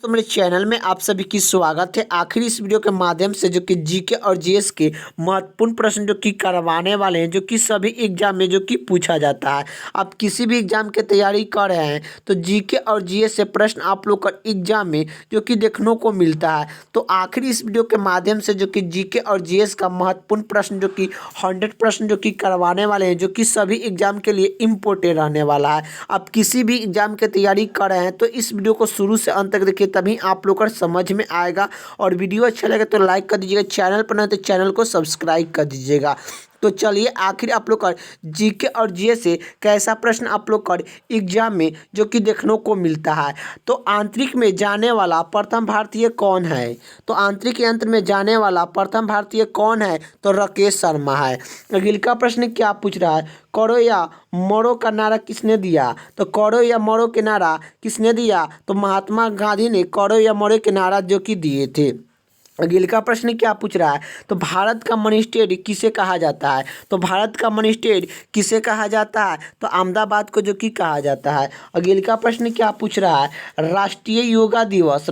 तो मेरे चैनल में आप सभी की स्वागत है। आखिर इस वीडियो के माध्यम से जो कि जीके और जीएस के महत्वपूर्ण प्रश्न जो कि करवाने वाले हैं, जो कि सभी एग्जाम में जो कि पूछा जाता है। आप किसी भी एग्जाम की तैयारी कर रहे हैं तो जीके और जीएस से प्रश्न आप लोग का एग्जाम में जो कि देखने को मिलता है। तो आखिर इस वीडियो के माध्यम से जो कि जीके और जीएस का महत्वपूर्ण प्रश्न जो कि 100 प्रश्न जो कि करवाने वाले हैं, जो कि सभी एग्जाम के लिए इम्पोर्टेंट रहने वाला है। आप किसी भी एग्जाम की तैयारी कर रहे हैं तो इस वीडियो को शुरू से अंत तक देखिए, तभी आप लोग को समझ में आएगा। और वीडियो अच्छा लगे तो लाइक कर दीजिएगा, चैनल पर नहीं तो चैनल को सब्सक्राइब कर दीजिएगा। तो चलिए, आखिर आप लोग का जीके और जीएस से कैसा प्रश्न आप लोग का एग्जाम में जो कि देखने को मिलता है। तो आंतरिक में जाने वाला प्रथम भारतीय कौन है? तो आंतरिक यंत्र में जाने वाला प्रथम भारतीय कौन है? तो राकेश शर्मा है। अगले का प्रश्न क्या पूछ रहा है? करो या मरो का नारा किसने दिया? तो करो या मरो के नारा किसने दिया? तो महात्मा गांधी ने करो या मरो के नारा जो कि दिए थे। अगले का प्रश्न क्या पूछ रहा है? तो भारत का मनी स्टेट किसे कहा जाता है? तो भारत का मनी स्टेट किसे कहा जाता है? तो अहमदाबाद को जो कि कहा जाता है। अगले का प्रश्न क्या पूछ रहा है? राष्ट्रीय योगा दिवस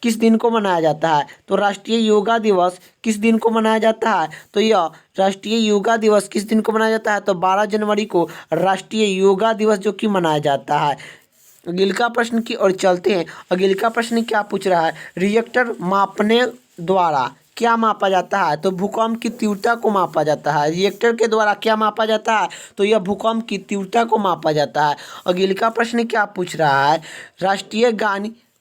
किस दिन को मनाया जाता है? तो राष्ट्रीय योगा दिवस किस दिन को मनाया जाता है? तो यह राष्ट्रीय योगा दिवस किस दिन को मनाया जाता है? तो 12 जनवरी को राष्ट्रीय योगा दिवस जो कि मनाया जाता है। अगले का प्रश्न की ओर चलते हैं। अगले का प्रश्न क्या पूछ रहा है? रिएक्टर मापने द्वारा क्या मापा जाता है? तो भूकंप की तीव्रता को मापा जाता है। रिएक्टर के द्वारा क्या मापा जाता है? तो यह भूकंप की तीव्रता को मापा जाता है। अगले का प्रश्न क्या पूछ रहा है? राष्ट्रीय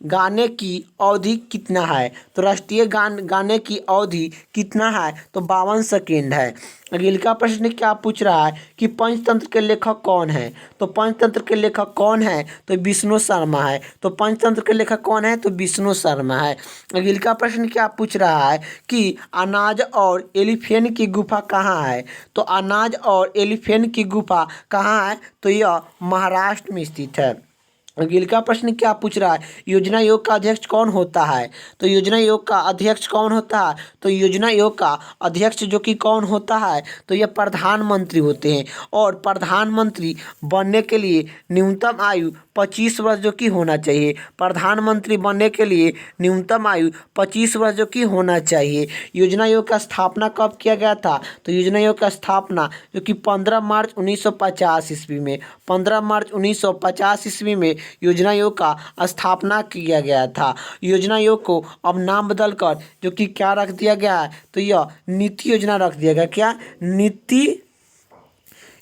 गाने की अवधि कितना है? तो राष्ट्रीय गाने की अवधि कितना है? तो 52 सेकेंड है। अगले का प्रश्न क्या पूछ रहा है कि पंचतंत्र के लेखक कौन है? तो पंचतंत्र के लेखक कौन है? तो विष्णु शर्मा है। तो पंचतंत्र के लेखक कौन है? तो विष्णु शर्मा है। अगले का प्रश्न क्या पूछ रहा है कि अनाज और एलिफेंट की गुफा कहाँ है? तो अनाज और एलिफेंट की गुफा कहाँ है? तो यह महाराष्ट्र में स्थित है। अगले का प्रश्न क्या पूछ रहा है? योजना आयोग का अध्यक्ष कौन होता है? तो योजना आयोग का अध्यक्ष कौन होता है? तो योजना आयोग का अध्यक्ष जो कि कौन होता है? तो यह प्रधानमंत्री होते हैं। और प्रधानमंत्री बनने के लिए न्यूनतम आयु 25 वर्ष जो कि होना चाहिए। प्रधानमंत्री बनने के लिए न्यूनतम आयु 25 वर्ष जो कि होना चाहिए। योजना आयोग का स्थापना कब किया गया था? तो योजना आयोग का स्थापना जो कि 15 मार्च 1950 ईस्वी में 15 मार्च 1950 ईस्वी में योजना आयोग का स्थापना किया गया था। योजना आयोग को अब नाम बदलकर जो कि क्या रख दिया गया है? तो यह नीति योजना रख दिया गया। क्या? नीति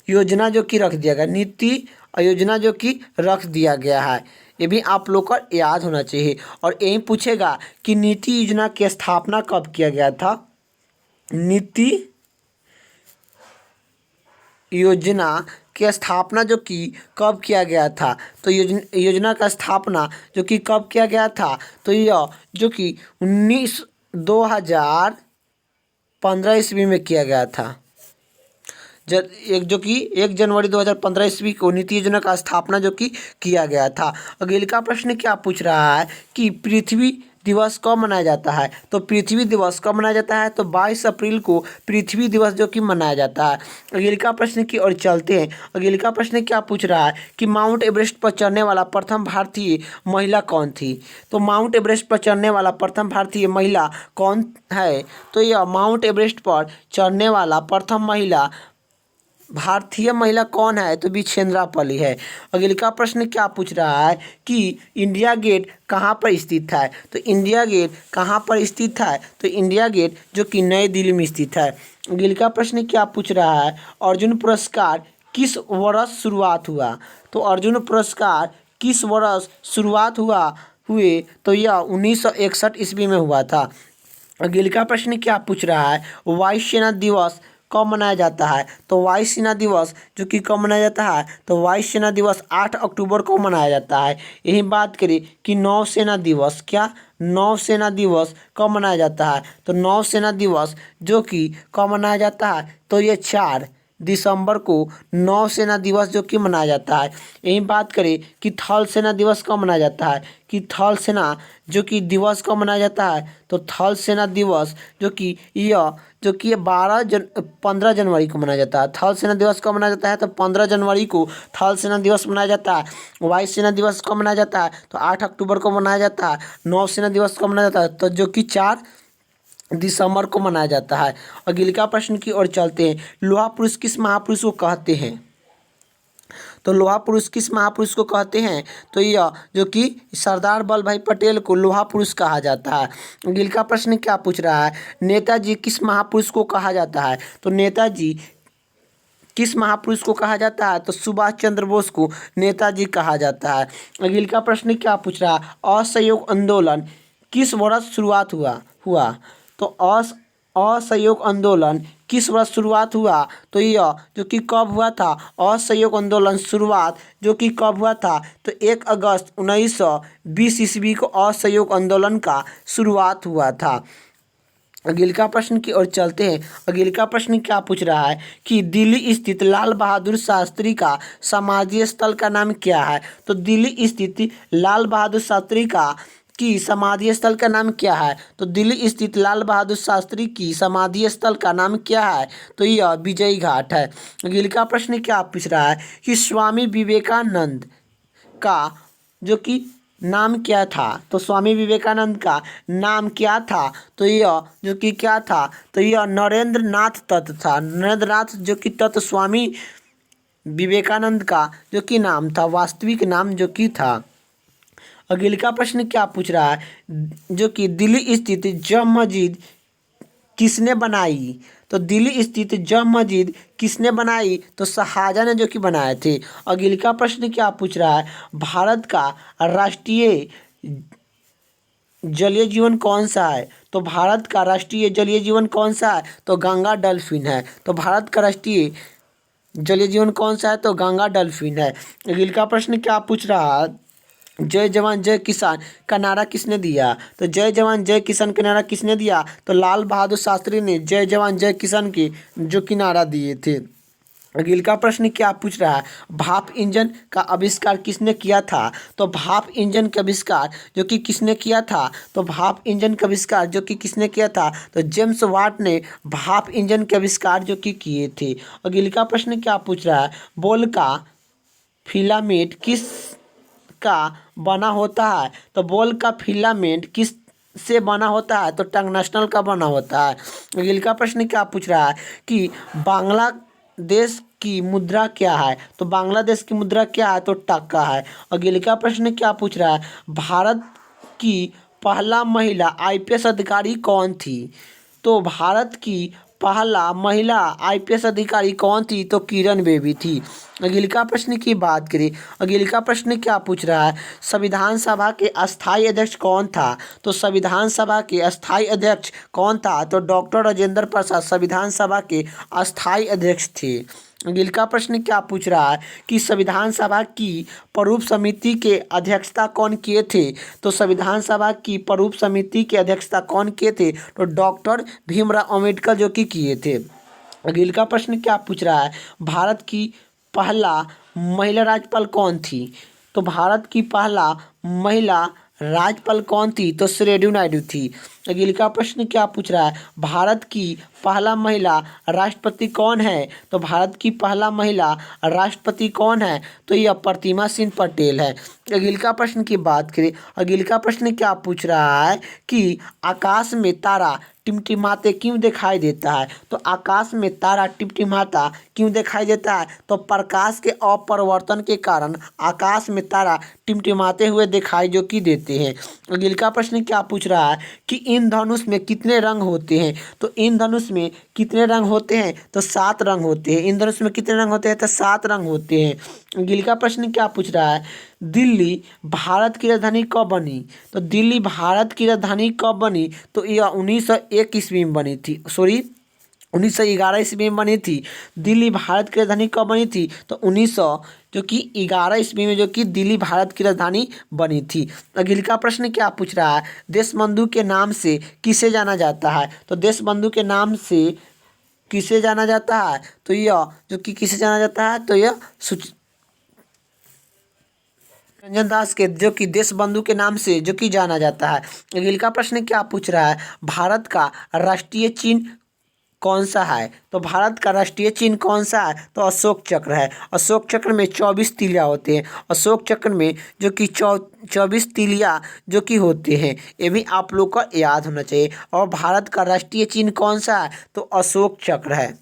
योजना जो कि रख दिया गया। नीति योजना जो कि रख दिया गया है। ये भी आप लोग को याद होना चाहिए। और यही पूछेगा कि नीति योजना की स्थापना कब किया गया था? नीति योजना की स्थापना जो कि कब किया गया था? तो योजना का स्थापना जो कि कब किया गया था? तो यह जो कि 2015 ईस्वी में किया गया था। जो कि 1 जनवरी 2015 ईस्वी को नीति योजना का स्थापना जो कि किया गया था। अगले का प्रश्न क्या पूछ रहा है कि पृथ्वी दिवस कब मनाया जाता है? तो पृथ्वी दिवस कब मनाया जाता है? तो 22 अप्रैल को पृथ्वी दिवस जो कि मनाया जाता है। अगले का प्रश्न की ओर चलते हैं। अगले का प्रश्न क्या पूछ रहा है कि माउंट एवरेस्ट पर चढ़ने वाला प्रथम भारतीय महिला कौन थी? तो माउंट एवरेस्ट पर चढ़ने वाला प्रथम भारतीय महिला कौन है? तो यह माउंट एवरेस्ट पर चढ़ने वाला प्रथम भारतीय महिला कौन है? तो विजेंद्रा पाली है। अगले का प्रश्न क्या पूछ रहा है कि इंडिया गेट कहाँ पर स्थित है? तो इंडिया गेट कहाँ पर स्थित है? तो इंडिया गेट जो कि नई दिल्ली में स्थित है। अगले का प्रश्न क्या पूछ रहा है? अर्जुन पुरस्कार किस वर्ष शुरुआत हुआ? तो अर्जुन पुरस्कार किस वर्ष शुरुआत हुए? तो यह 1961 ईस्वी में हुआ था। अगले का प्रश्न क्या पूछ रहा है? वायुसेना दिवस कब मनाया जाता है? तो वायुसेना दिवस जो कि कब मनाया जाता है? तो वायुसेना दिवस 8 अक्टूबर को मनाया जाता है। यही बात करें कि नौसेना दिवस, क्या नौसेना दिवस कब मनाया जाता है? तो नौसेना दिवस जो कि कब मनाया जाता है? तो ये 4 दिसंबर को नौसेना दिवस जो कि मनाया जाता है। यही बात करें कि थल सेना दिवस कब मनाया जाता है, कि थल सेना जो कि दिवस कब मनाया जाता है, तो थल सेना दिवस जो कि ये 15 जनवरी को मनाया जाता है। थल सेना दिवस कब मनाया जाता है, तो 15 जनवरी को थल सेना दिवस मनाया जाता है। वायु सेना दिवस कब मनाया जाता है, तो 8 अक्टूबर को मनाया जाता है। नौसेना दिवस कब मनाया जाता है, तो जो कि 4 दिसंबर को मनाया जाता है। अगले का प्रश्न की ओर चलते हैं। लोहा पुरुष किस महापुरुष को कहते हैं, तो लोहा पुरुष किस महापुरुष को कहते हैं, तो यह जो कि सरदार वल्लभ भाई पटेल को लोहा पुरुष कहा जाता है। अगले का प्रश्न क्या पूछ रहा है, नेताजी किस महापुरुष को कहा जाता है, तो नेताजी किस महापुरुष को कहा जाता है, तो सुभाष चंद्र बोस को नेताजी कहा जाता है। अगले का प्रश्न क्या पूछ रहा है, असहयोग आंदोलन किस वर्ष शुरुआत हुआ तो असहयोग आंदोलन किस वर्ष शुरुआत हुआ, तो यह जो कि कब हुआ था, असहयोग आंदोलन शुरुआत जो कि कब हुआ था, तो 1 अगस्त 1920 ईस्वी को असहयोग आंदोलन का शुरुआत हुआ था। अगले का प्रश्न की ओर चलते हैं। अगले का प्रश्न क्या पूछ रहा है कि दिल्ली स्थित लाल बहादुर शास्त्री का समाधि स्थल का नाम क्या है, तो दिल्ली स्थित लाल बहादुर शास्त्री का की समाधि स्थल का नाम क्या है, तो दिल्ली स्थित लाल बहादुर शास्त्री की समाधि स्थल का नाम क्या है, तो यह विजय घाट है। अगले का प्रश्न क्या पूछ रहा है कि स्वामी विवेकानंद का जो कि नाम क्या था, तो स्वामी विवेकानंद का नाम क्या था, तो यह जो कि क्या था, तो यह नरेंद्र नाथ तत्व था। नरेंद्र नाथ जो कि तत्व स्वामी विवेकानंद का जो कि नाम था, वास्तविक नाम जो कि था। अगले का प्रश्न क्या पूछ रहा है, जो कि दिल्ली स्थित जामा मस्जिद किसने बनाई, तो दिल्ली स्थित जामा मस्जिद किसने बनाई, तो शाहजहां ने जो कि बनाए थे। अगले का प्रश्न क्या पूछ रहा है, भारत का राष्ट्रीय जलीय जीवन कौन सा है, तो भारत का राष्ट्रीय जलीय जीवन कौन सा है, तो गंगा डॉल्फिन है। तो भारत का राष्ट्रीय जलीय जीवन कौन सा है, तो गंगा डॉल्फिन है। अगले का प्रश्न क्या पूछ रहा है, जय जवान जय किसान का नारा किसने दिया, तो जय जवान जय किसान का नारा किसने दिया, तो लाल बहादुर शास्त्री ने जय जवान जय किसान के जो कि नारा दिए थे। अगले का प्रश्न क्या पूछ रहा है, भाप इंजन का आविष्कार किसने किया था, तो भाप इंजन का आविष्कार जो कि किसने किया था, तो भाप इंजन का आविष्कार जो कि किसने किया था, तो जेम्स वाट ने भाप इंजन के आविष्कार जो कि किए थे। अगले का प्रश्न क्या पूछ रहा है, बॉल का फिलामेंट किस का बना होता है, तो बॉल का फिलामेंट किस से बना होता है, तो टंगस्टन का बना होता है। अगले का प्रश्न क्या पूछ रहा है कि बांग्लादेश की मुद्रा क्या है, तो बांग्लादेश की मुद्रा क्या है, तो टका है। अगले का प्रश्न क्या पूछ रहा है, भारत की पहला महिला IPS अधिकारी कौन थी, तो भारत की पहला महिला IPS अधिकारी कौन थी, तो किरण बेदी थी। अगले का प्रश्न की बात करें। अगले का प्रश्न क्या पूछ रहा है, संविधान सभा के अस्थायी अध्यक्ष कौन था, तो संविधान सभा के अस्थायी अध्यक्ष कौन था, तो डॉक्टर राजेंद्र प्रसाद संविधान सभा के अस्थायी अध्यक्ष थे। अगले का प्रश्न क्या पूछ रहा है कि संविधान सभा की प्रारूप समिति के अध्यक्षता कौन किए थे, तो संविधान सभा की प्रारूप समिति के अध्यक्षता कौन किए थे, तो डॉक्टर भीमराव अम्बेडकर जो कि किए थे। अगले का प्रश्न क्या पूछ रहा है, भारत की पहला महिला राज्यपाल कौन थी, तो भारत की पहला महिला राज्यपाल कौन थी, तो सरोजिनी नायडू थी। अगले का प्रश्न क्या पूछ रहा है, भारत की पहला महिला राष्ट्रपति कौन है, तो भारत की पहला महिला राष्ट्रपति कौन है, तो यह प्रतिमा सिंह पटेल है। अगले का प्रश्न की बात करें। अगले का प्रश्न क्या पूछ रहा है कि आकाश में तारा टिमटिमाते क्यों दिखाई देता है, तो आकाश में तारा टिमटिमाता क्यों दिखाई देता है, तो प्रकाश के अपरिवर्तन के कारण आकाश में तारा टिमटिमाते हुए दिखाई जो कि देते हैं। अगले का प्रश्न क्या पूछ रहा है कि इंद्रधनुष में कितने रंग होते हैं, तो इंद्रधनुष में कितने रंग होते हैं, तो 7 रंग होते हैं। इंद्रधनुष में कितने रंग होते हैं, तो 7 रंग होते हैं। अगले का प्रश्न क्या पूछ रहा है, दिल्ली भारत की राजधानी कब बनी, तो दिल्ली भारत की राजधानी कब बनी, तो यह 1901 ईस्वी में बनी थी, 1911 ईस्वी में बनी थी। दिल्ली भारत की राजधानी कब बनी थी, तो 1911 ईस्वी में जो कि दिल्ली भारत की राजधानी बनी थी। अगले का प्रश्न क्या पूछ रहा है, देशबंधु के नाम से किसे जाना जाता है, तो देशबंधु के नाम से किसे जाना जाता है? तो यह जो कि किसे जाना जाता है? तो यह रंजन दास के जो कि देश बंधु के नाम से जो कि जाना जाता है। अगले का प्रश्न क्या पूछ रहा है? भारत का राष्ट्रीय चिन्ह कौन सा है? तो भारत का राष्ट्रीय चिन्ह कौन सा है? तो अशोक चक्र है। अशोक चक्र में 24 तीलियां होते हैं। अशोक चक्र में जो कि 24 तीलियां जो कि होते हैं, ये भी आप लोग को याद होना चाहिए। और भारत का राष्ट्रीय चिन्ह कौन सा है? तो अशोक चक्र है।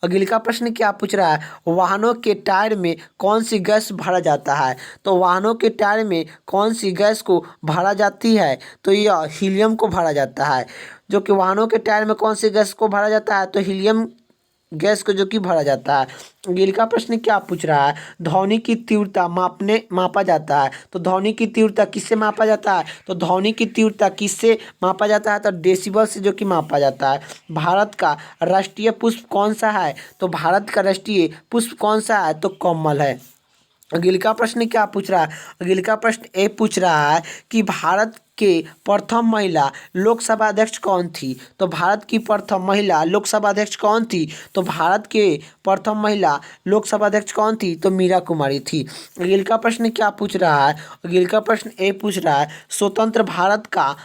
अगले का प्रश्न क्या पूछ रहा है? वाहनों के टायर में कौन सी गैस भरा जाता है? तो वाहनों के टायर में कौन सी गैस को भरा जाती है? तो यह हीलियम को भरा जाता है। जो कि वाहनों के टायर में कौन सी गैस को भरा जाता है? तो हीलियम गैस को जो कि भरा जाता है। अगले का प्रश्न क्या पूछ रहा है? ध्वनि की तीव्रता मापा जाता है। तो ध्वनि की तीव्रता किससे मापा जाता है? तो ध्वनि की तीव्रता किससे मापा जाता है? तो डेसिबल से जो कि मापा जाता है। भारत का राष्ट्रीय पुष्प कौन सा है? तो भारत का राष्ट्रीय पुष्प कौन सा है? तो कमल है। अगले का प्रश्न क्या पूछ रहा है? अगले का प्रश्न ये पूछ रहा है कि भारत के प्रथम महिला लोकसभा अध्यक्ष कौन थी? तो भारत की प्रथम महिला लोकसभा अध्यक्ष कौन थी? तो भारत के प्रथम महिला लोकसभा अध्यक्ष कौन थी? तो मीरा कुमारी थी। अगले का प्रश्न क्या पूछ रहा है? अगले का प्रश्न ये पूछ रहा है स्वतंत्र भारत का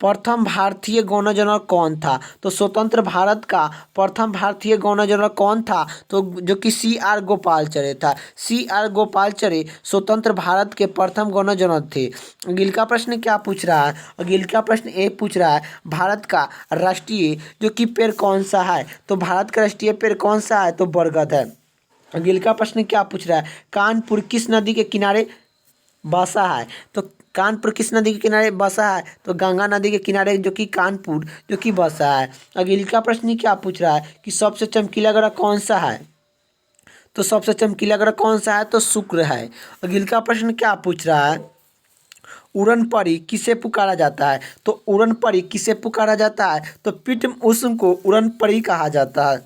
प्रथम भारतीय गवर्नर जनरल कौन था? तो स्वतंत्र भारत का प्रथम भारतीय गवर्नर जनरल कौन था? तो जो कि C.R. गोपालचरे था। C.R. गोपालचरे स्वतंत्र भारत के प्रथम गवर्नर जनरल थे। अगले का प्रश्न क्या पूछ रहा है? अगले का प्रश्न ये पूछ रहा है भारत का राष्ट्रीय जो कि पेड़ कौन सा है? तो भारत का राष्ट्रीय पेड़ कौन सा है? तो बरगद है। अगले का प्रश्न क्या पूछ रहा है? कानपुर किस नदी के किनारे बसा है? तो कानपुर किस नदी के किनारे बसा है? तो गंगा नदी के किनारे जो कि कानपुर जो कि बसा है। अगले का प्रश्न क्या पूछ रहा है कि सबसे चमकीला ग्रह कौन सा है? तो सबसे चमकीला ग्रह कौन सा है? तो शुक्र है। अगले का प्रश्न क्या पूछ रहा है? उड़न परी किसे पुकारा जाता है? तो उड़न परी किसे पुकारा जाता है? तो पीठ उष्ण को उड़न परी कहा जाता है।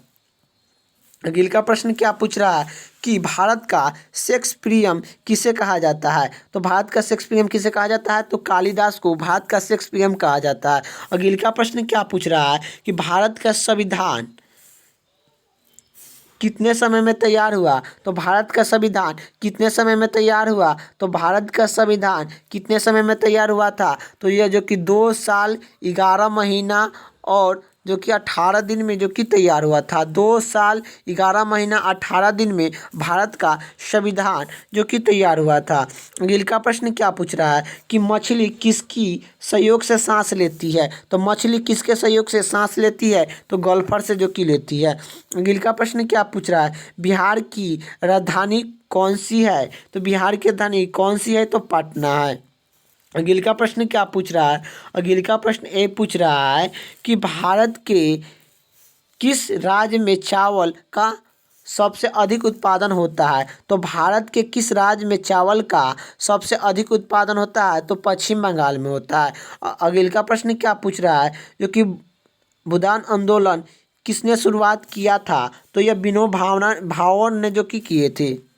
अगले का प्रश्न क्या पूछ रहा है कि भारत का शेक्सपियरियम किसे कहा जाता है? तो भारत का शेक्सपियरियम किसे कहा जाता है? तो कालिदास को भारत का शेक्सपियरियम कहा जाता है। अगले का प्रश्न क्या पूछ रहा है कि भारत का संविधान कितने समय में तैयार हुआ? तो भारत का संविधान कितने समय में तैयार हुआ? तो भारत का संविधान कितने समय में तैयार हुआ था? तो यह जो कि 2 साल 11 महीना और जो कि 18 दिन में जो कि तैयार हुआ था। 2 साल 11 महीना 18 दिन में भारत का संविधान जो कि तैयार हुआ था। अगले का प्रश्न क्या पूछ रहा है कि मछली किसकी सहयोग से सांस लेती है? तो मछली किसके सहयोग से सांस लेती है? तो गोल्फर से जो कि लेती है। अगले का प्रश्न क्या पूछ रहा है? बिहार की राजधानी कौन सी है? तो बिहार की राजधानी कौन सी है? तो पटना है। अगले का प्रश्न क्या पूछ रहा है? अगले का प्रश्न ये पूछ रहा है कि भारत के किस राज्य में चावल का सबसे अधिक उत्पादन होता है? तो भारत के किस राज्य में चावल का सबसे अधिक उत्पादन होता है? तो पश्चिम बंगाल में होता है। अगले का प्रश्न क्या पूछ रहा है जो कि भूदान आंदोलन किसने शुरुआत किया था? तो यह विनोबा भावे ने जो कि किए थे।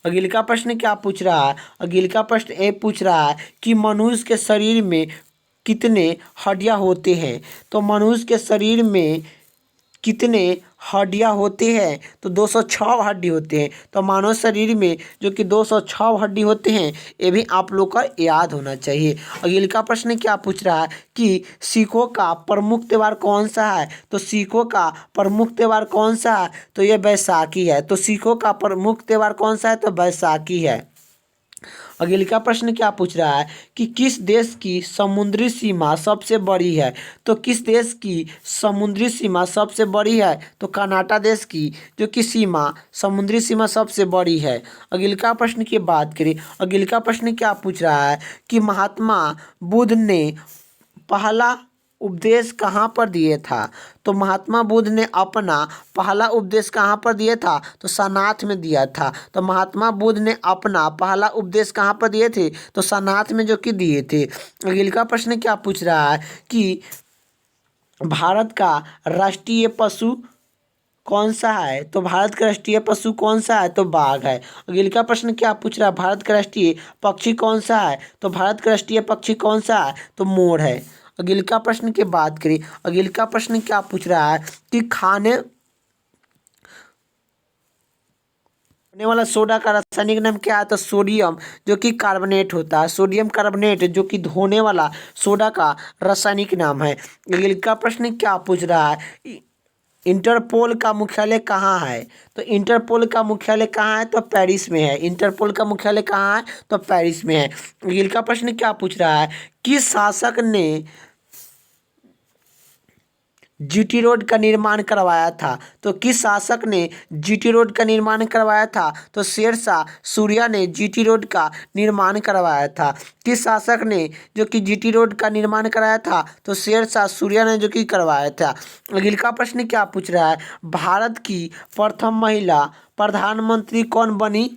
अगले का प्रश्न क्या पूछ रहा है? अगले का प्रश्न ये पूछ रहा है कि मनुष्य के शरीर में कितने हड्डियां होते हैं? तो मनुष्य के शरीर में कितने हड्डियां होते हैं? तो 206 हड्डी होते हैं। तो मानव शरीर में जो कि 206 हड्डी होते हैं, ये भी आप लोग का याद होना चाहिए। अगले का प्रश्न क्या पूछ रहा है कि सिखों का प्रमुख त्यौहार कौन सा है? तो सिखों का प्रमुख त्यौहार कौन सा है? तो ये बैसाखी है। तो सिखों का प्रमुख त्यौहार कौन सा है? तो बैसाखी है। अगले का प्रश्न क्या पूछ रहा है कि किस देश की समुद्री सीमा सबसे बड़ी है? तो किस देश की समुद्री सीमा सबसे बड़ी है? तो कनाडा देश की जो कि सीमा समुद्री सीमा सबसे बड़ी है। अगले का प्रश्न की बात करें। अगले का प्रश्न क्या पूछ रहा है कि महात्मा बुद्ध ने पहला उपदेश कहाँ पर दिए था? तो महात्मा बुद्ध ने अपना पहला उपदेश कहाँ पर दिया था? तो सारनाथ में दिया था। तो महात्मा बुद्ध ने अपना पहला उपदेश कहाँ पर दिए थे? तो सारनाथ में जो कि दिए थे। अगले का प्रश्न क्या पूछ रहा है कि भारत का राष्ट्रीय पशु कौन सा है? तो भारत का राष्ट्रीय पशु कौन सा है? तो बाघ है। अगले का प्रश्न क्या पूछ रहा है? भारत का राष्ट्रीय पक्षी कौन सा है? तो भारत का राष्ट्रीय पक्षी कौन सा है? तो मोर है। अगले का प्रश्न की बात करें, अगले का प्रश्न क्या पूछ रहा है कि खाने वाला सोडा का रासायनिक नाम क्या है? तो सोडियम जो कि कार्बोनेट होता है, सोडियम कार्बोनेट जो कि धोने वाला सोडा का रासायनिक नाम है। अगले का प्रश्न क्या पूछ रहा है, इंटरपोल का मुख्यालय कहाँ है? तो इंटरपोल का मुख्यालय कहाँ है? तो पेरिस में है। इंटरपोल का मुख्यालय कहाँ है? तो पेरिस में है। अगले का प्रश्न क्या पूछ रहा है, किस शासक ने जीटी रोड का निर्माण करवाया था? तो किस शासक ने जीटी रोड का निर्माण करवाया था? तो शेरशाह सूर्या ने जीटी रोड का निर्माण करवाया था। किस शासक ने जो कि जीटी रोड का निर्माण कराया था? तो शेरशाह सूर्या ने जो कि करवाया था। अगले का प्रश्न क्या पूछ रहा है, भारत की प्रथम महिला प्रधानमंत्री कौन बनी?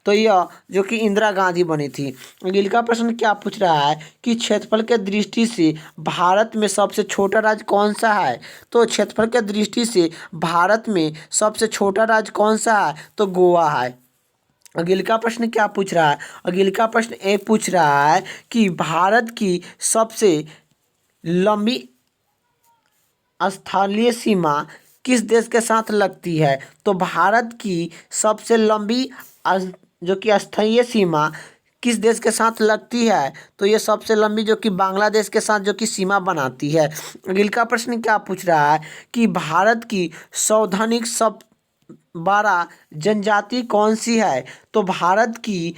तो यह जो कि इंदिरा गांधी बनी थी। अगले का प्रश्न क्या पूछ रहा है कि क्षेत्रफल के दृष्टि से भारत में सबसे छोटा राज्य कौन सा है? तो क्षेत्रफल के दृष्टि से भारत में सबसे छोटा राज्य कौन सा है? तो गोवा है। अगले का प्रश्न क्या पूछ रहा है, अगले का प्रश्न ये पूछ रहा है कि भारत की सबसे लंबी स्थलीय सीमा किस देश के साथ लगती है? तो भारत की सबसे लंबी जो कि स्थलीय सीमा किस देश के साथ लगती है? तो ये सबसे लंबी जो कि बांग्लादेश के साथ जो कि सीमा बनाती है। अगले का प्रश्न क्या पूछ रहा है कि भारत की सौधानिक सब 12 जनजाति कौन सी है? तो भारत की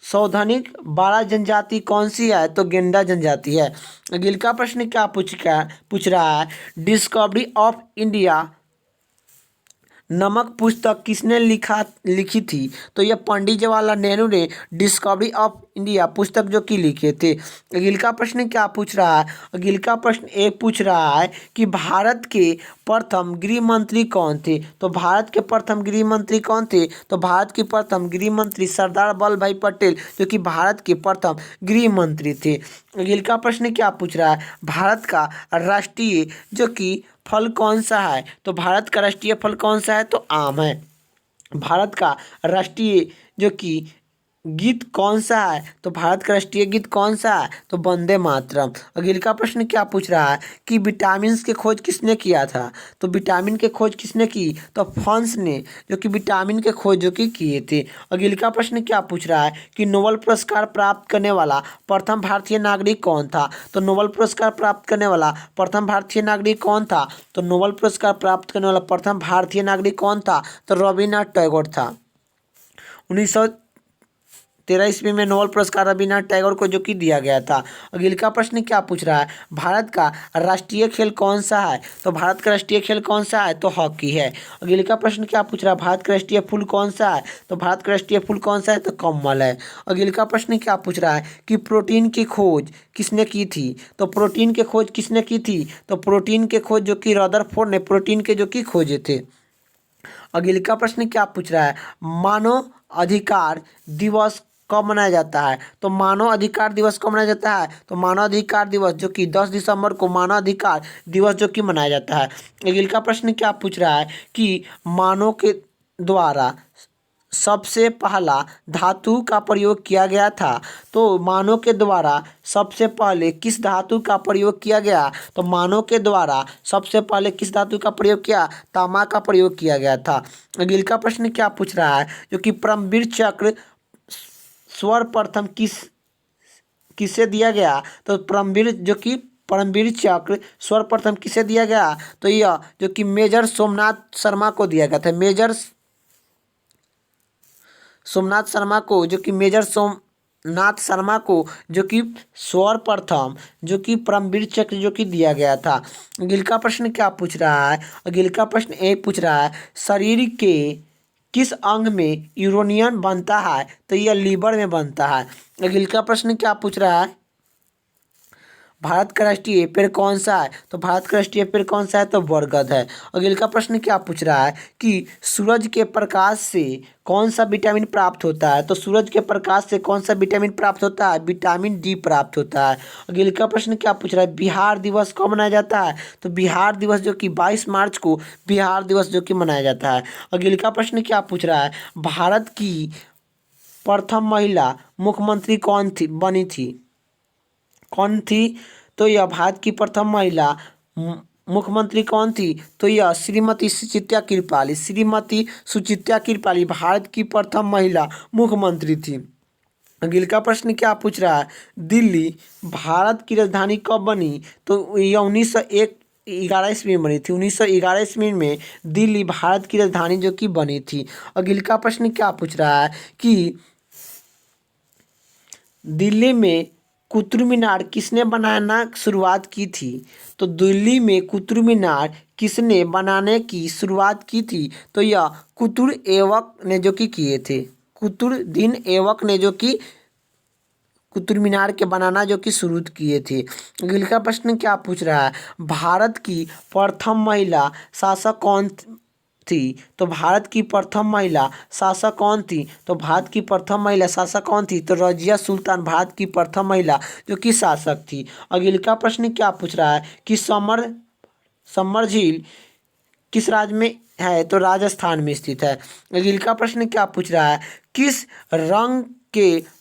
सौधानिक 12 जनजाति कौन सी है? तो गेंडा जनजाति है। अगले का प्रश्न क्या पूछ रहा है, डिस्कवरी ऑफ इंडिया नमक पुस्तक किसने लिखी थी? तो यह पंडित जवाहरलाल नेहरू ने डिस्कवरी ऑफ इंडिया पुस्तक जो कि लिखे थे। अगले का प्रश्न क्या पूछ रहा है, अगले का प्रश्न एक पूछ रहा है कि भारत के प्रथम गृह मंत्री कौन थे? तो भारत के प्रथम गृह मंत्री कौन थे? तो भारत के प्रथम गृह मंत्री सरदार वल्लभ भाई पटेल जो कि भारत के प्रथम गृह मंत्री थे। अगले का प्रश्न क्या पूछ रहा है, भारत का राष्ट्रीय जो कि फल कौन सा है? तो भारत का राष्ट्रीय फल कौन सा है? तो आम है। भारत का राष्ट्रीय जो कि गीत कौन सा है? तो भारत का राष्ट्रीय गीत कौन सा है? तो वंदे मातरम। अगले का प्रश्न क्या पूछ रहा है कि विटामिन की खोज किसने किया था? तो विटामिन की खोज किसने की? तो फ्रांस ने जो कि विटामिन के खोज जो कि किए थे। अगले का प्रश्न क्या पूछ रहा है कि नोबेल पुरस्कार प्राप्त करने वाला प्रथम भारतीय नागरिक कौन था? तो नोबेल पुरस्कार प्राप्त करने वाला प्रथम भारतीय नागरिक कौन था? तो नोबेल पुरस्कार प्राप्त करने वाला प्रथम भारतीय नागरिक कौन था? तो रविन्द्रनाथ टैगोर था। 1913 ईस्वी में नोबेल पुरस्कार रविन्द्रनाथ टैगोर को जो कि दिया गया था। अगले का प्रश्न क्या पूछ रहा है, भारत का राष्ट्रीय खेल कौन सा है? तो भारत का राष्ट्रीय खेल कौन सा है? तो हॉकी है। अगले का प्रश्न क्या पूछ रहा है, भारत का राष्ट्रीय फूल कौन सा है? तो भारत का राष्ट्रीय फूल कौन सा है? तो कमल है। अगले का प्रश्न क्या पूछ रहा है कि प्रोटीन की खोज किसने की थी? तो प्रोटीन की खोज किसने की थी? तो प्रोटीन के खोज जो कि रदरफोर्ड ने प्रोटीन के जो कि खोजे थे। अगले का प्रश्न क्या पूछ रहा है, मानव अधिकार दिवस कब मनाया जाता है? तो मानव अधिकार दिवस कब मनाया जाता है? तो मानव अधिकार दिवस जो कि 10 दिसंबर को मानव अधिकार दिवस जो कि मनाया जाता है। अगले का प्रश्न क्या पूछ रहा है कि मानव के द्वारा सबसे पहला धातु का प्रयोग किया गया था? तो मानव के द्वारा सबसे पहले किस धातु का प्रयोग किया गया? तो मानव के द्वारा सबसे पहले किस धातु का प्रयोग किया? तांबा का प्रयोग किया गया था। अगले का प्रश्न क्या पूछ रहा है जो कि परमवीर चक्र सर्वप्रथम किसे दिया गया? तो परमवीर चक्र सर्वप्रथम किसे दिया गया? तो यह जो कि मेजर सोमनाथ शर्मा को दिया गया था। मेजर सोमनाथ शर्मा को जो कि मेजर सोमनाथ शर्मा को जो कि सर्वप्रथम जो कि परमवीर चक्र जो कि दिया गया था। अगले का प्रश्न क्या पूछ रहा है, अगले का प्रश्न एक पूछ रहा है शरीर के किस अंग में यूरेनियम बनता है? तो यह लीवर में बनता है। अगले का प्रश्न क्या पूछ रहा है, भारत का राष्ट्रीय पेड़ कौन सा है? तो भारत का राष्ट्रीय पेड़ कौन सा है? तो बरगद है। अगले का प्रश्न क्या पूछ रहा है कि सूरज के प्रकाश से कौन सा विटामिन प्राप्त होता है? तो सूरज के प्रकाश से कौन सा विटामिन प्राप्त होता है? विटामिन डी प्राप्त होता है। अगले का प्रश्न क्या पूछ रहा है, बिहार दिवस कब मनाया जाता है? तो बिहार दिवस जो कि 22 मार्च को बिहार दिवस जो कि मनाया जाता है। अगले का प्रश्न क्या पूछ रहा है, भारत की प्रथम महिला मुख्यमंत्री कौन बनी थी? कौन थी? तो यह भारत की प्रथम महिला मुख्यमंत्री कौन थी? तो यह श्रीमती सुचित्रा कृपाली। श्रीमती सुचित्रा कृपाली भारत की प्रथम महिला मुख्यमंत्री थी। अगले का प्रश्न क्या पूछ रहा है? दिल्ली भारत की राजधानी कब बनी? तो यह 1911 ईस्वी में बनी थी। 1911 ईस्वी में दिल्ली भारत की राजधानी जो कि बनी थी। अगले का प्रश्न क्या पूछ रहा है कि दिल्ली में कुतुब मीनार किसने बनाना शुरुआत की थी? तो दिल्ली में कुतुब मीनार किसने बनाने की शुरुआत की थी? तो यह कुतुब ऐबक ने जो कि किए थे। कुतुबुद्दीन ऐबक ने जो कि कुतुब मीनार के बनाना जो कि शुरू किए थे। अगले का प्रश्न क्या पूछ रहा है? भारत की प्रथम महिला शासक कौन थी? तो भारत की प्रथम महिला शासक कौन थी? तो भारत की प्रथम महिला शासक कौन थी? तो रजिया सुल्तान भारत की प्रथम महिला जो कि शासक थी। अगले का प्रश्न क्या पूछ रहा है कि समर झील किस राज्य में है? तो राजस्थान में स्थित है। अगले का प्रश्न क्या पूछ रहा है? किस रंग के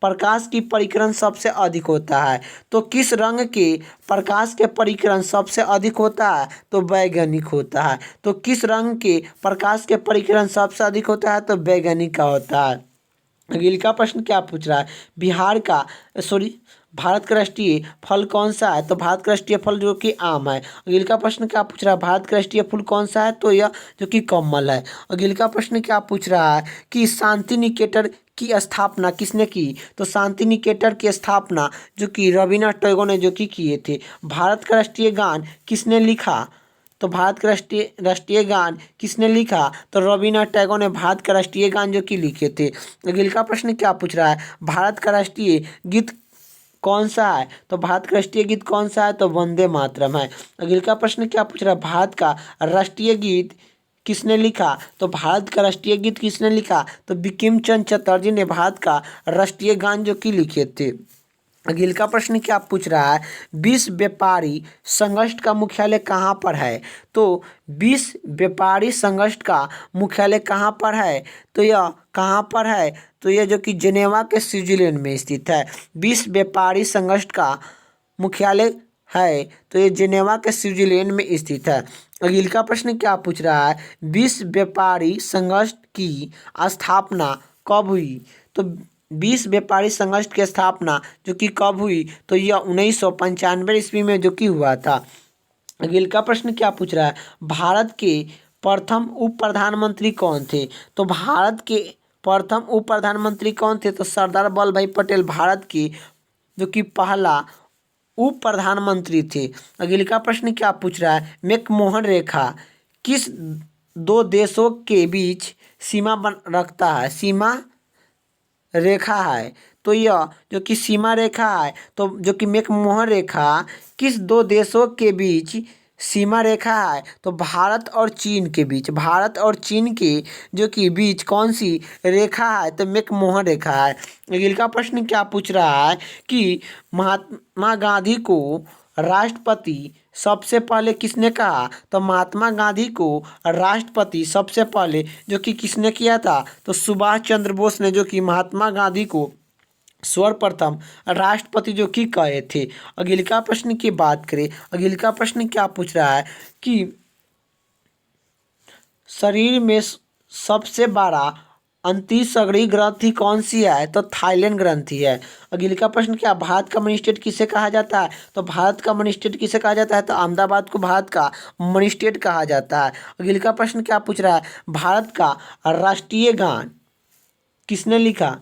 प्रकाश की परिकरण सबसे अधिक होता है? तो किस रंग के प्रकाश के परिकरण सबसे अधिक होता है? तो वैज्ञानिक होता है। तो किस रंग के प्रकाश के परिकरण सबसे अधिक होता है? तो वैज्ञानिक का होता है। अगले का प्रश्न क्या पूछ रहा है? भारत का राष्ट्रीय फल कौन सा है? तो भारत का राष्ट्रीय फल जो कि आम है। अगले का प्रश्न क्या पूछ रहा है? भारत का राष्ट्रीय फूल कौन सा है? तो यह जो कि कमल है। अगले का प्रश्न क्या पूछ रहा है कि शांति निकेतन की स्थापना किसने की? तो शांति निकेतन की स्थापना जो कि रविन्द्रनाथ टैगोर ने जो कि किए थे। भारत का राष्ट्रीय गान किसने लिखा? तो भारत का राष्ट्रीय गान किसने लिखा? तो रविन्द्रनाथ टैगोर ने भारत का राष्ट्रीय गान जो कि लिखे थे। अगले का प्रश्न क्या पूछ रहा है? भारत का राष्ट्रीय गीत कौन सा है? तो भारत का राष्ट्रीय गीत कौन सा है? तो वंदे मातरम है। अगले का प्रश्न क्या पूछ रहा है? भारत का राष्ट्रीय गीत किसने लिखा? तो भारत का राष्ट्रीय गीत किसने लिखा? तो बंकिम चंद्र चटर्जी ने भारत का राष्ट्रीय गान जो कि लिखे थे। अगले का प्रश्न क्या पूछ रहा है? विश्व व्यापारी संगठन का मुख्यालय कहाँ पर है? तो विश्व व्यापारी संगठन का मुख्यालय कहाँ पर है? तो यह कहाँ पर है? तो यह जो कि जेनेवा के स्विट्जरलैंड में स्थित है। विश्व व्यापारी संगठन का मुख्यालय है तो ये जेनेवा के स्विट्जरलैंड में स्थित है। अगले का प्रश्न क्या पूछ रहा है? विश्व व्यापारी संगठन की स्थापना कब हुई? तो विश्व व्यापारी संगठन की स्थापना जो कि कब हुई? तो यह 1995 ईस्वी में जो कि हुआ था। अगले का प्रश्न क्या पूछ रहा है? भारत के प्रथम उप प्रधानमंत्री कौन थे? तो भारत के प्रथम उप प्रधानमंत्री कौन थे? तो सरदार वल्लभ भाई पटेल भारत के जो कि पहला उप प्रधानमंत्री थे। अगले का प्रश्न क्या पूछ रहा है? मैकमोहन रेखा किस दो देशों के बीच सीमा बन रखता है? सीमा रेखा है। तो यह जो कि सीमा रेखा है तो जो कि मैकमोहन रेखा किस दो देशों के बीच सीमा रेखा है? तो भारत और चीन के बीच। भारत और चीन के जो कि बीच कौन सी रेखा है? तो मैकमोहन रेखा है। अगले का प्रश्न क्या पूछ रहा है कि महात्मा गांधी को राष्ट्रपति सबसे पहले किसने कहा? तो महात्मा गांधी को राष्ट्रपति सबसे पहले जो कि किसने किया था? तो सुभाष चंद्र बोस ने जो कि महात्मा गांधी को सर्वप्रथम राष्ट्रपति जो कि कहे थे। अगले का प्रश्न की बात करें। अगले का प्रश्न क्या पूछ रहा है कि शरीर में सबसे बड़ा अंतःस्रावी ग्रंथि कौन सी है? तो थाइलैंड ग्रंथि है। अगले का प्रश्न क्या? भारत का मनी स्टेट किसे कहा जाता है? तो भारत का मनी स्टेट किसे कहा जाता है? तो अहमदाबाद को भारत का मनी स्टेट कहा जाता है। अगले का प्रश्न क्या पूछ रहा है? भारत का राष्ट्रीय गान किसने लिखा?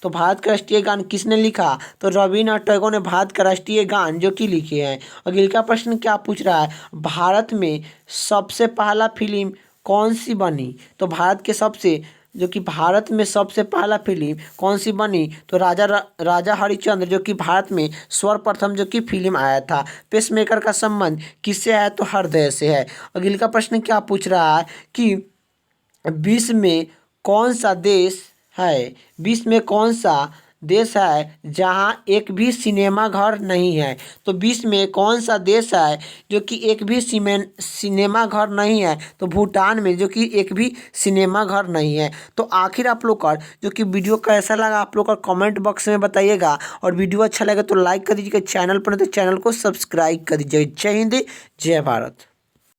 तो भारत का राष्ट्रीय गान किसने लिखा? तो रविन्द्रनाथ टैगोर ने भारत का राष्ट्रीय गान जो कि लिखे हैं। अगले का प्रश्न क्या पूछ रहा है? भारत में सबसे पहला फिल्म कौन सी बनी? तो भारत में सबसे पहला फिल्म कौन सी बनी? तो राजा हरिश्चंद्र जो कि भारत में सर्वप्रथम जो कि फिल्म आया था। पेसमेकर का संबंध किससे है? तो हृदय से है। अगले का प्रश्न क्या पूछ रहा है कि विश्व में कौन सा देश है? विश्व में कौन सा देश है जहां एक भी सिनेमा घर नहीं है? तो विश्व में कौन सा देश है जो कि एक भी सिनेमा घर नहीं है? तो भूटान में, जो कि एक भी सिनेमा घर नहीं है। तो आखिर आप लोग का जो कि वीडियो कैसा लगा आप लोग का कमेंट बॉक्स में बताइएगा, और वीडियो अच्छा लगे तो लाइक कर दीजिएगा, चैनल पर नहीं तो चैनल को सब्सक्राइब कर दीजिएगा। जय हिंद, जय भारत।